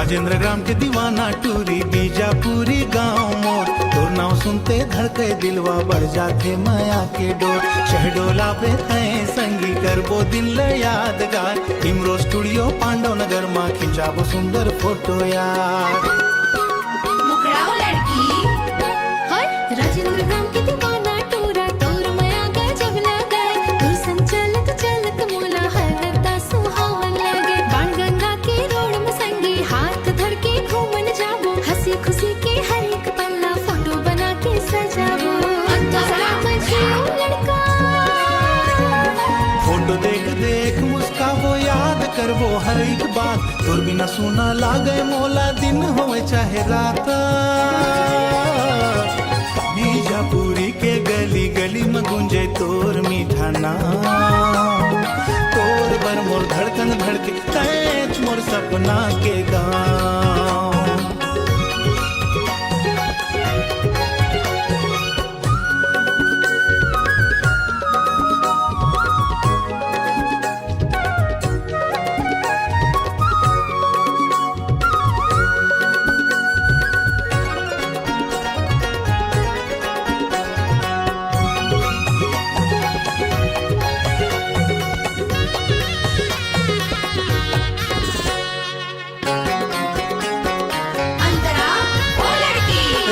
Rajendra gram के दीवाना टूरी बीजापुरी गांव मोर, तोर नाव सुनते धड़के दिलवा बढ़ जाते माया के डोर। शहडोला पे हैं संगी करबो दिल यादगार, इमरो स्टूडियो पांडव नगर माँ खिंचाबो सुंदर फोटो यार। मुखड़ाओ लड़की राजेंद्र ग्राम के दीवाना टूरा, तोर माया गजब लगे, तोर संचलत चलत मोला हरदा सुहावन लगे। बाणगंगा के रोड में संगी हाथ धर के घूमन जाबो, हंसी खुशी के हर एक पन्ना फोटो बना के सजाबो। लड़का फोटो देख देख मुस्काबो याद करबो हर एक बात, तोर बिना सुना लागे मोला दिन होवे चाहे रात। बीजापुरी के गली गली में गुंजे तोर मीठा नाम, तोर बर मोर धड़कन धड़के कैच मोर सपना के गाँव।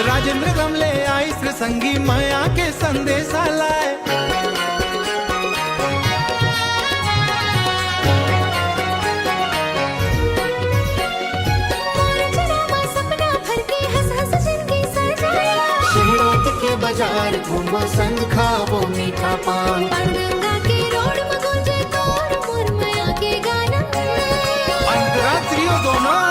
राजेंद्र गमले आई श्री संगी माया के संदेशा लाए। सपना भर के हंस हंस जिंदगी सजाया, शहरों के बाजार घूमो संग खाओ मीठा पान। बाणगंगा के रोड में गुंजे तोर मोर माया के गाना। अंतरात्रियों दोनों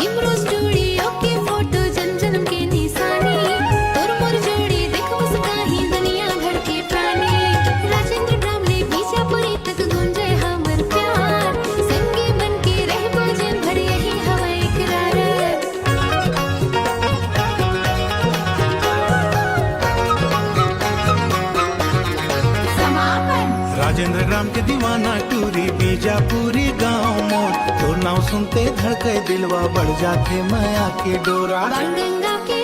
इमरो स्टूडियो के फोटो जन जन्म के निशानी, तोर मोर जोड़ी देख मुस्काही दुनिया भर के प्राणी। राजेंद्र ग्राम ले बीजापुरी तक गुंजे हमर प्यार, संगे बन के रहबो जिन भर यही हवा इकरार। समापन। राजेंद्र ग्राम के दीवाना टूरी बीजापुरी गांव मोर, तोर नाव सुनते धड़के दिलवा बढ़ जाते माया के डोरा। बाणगंगा के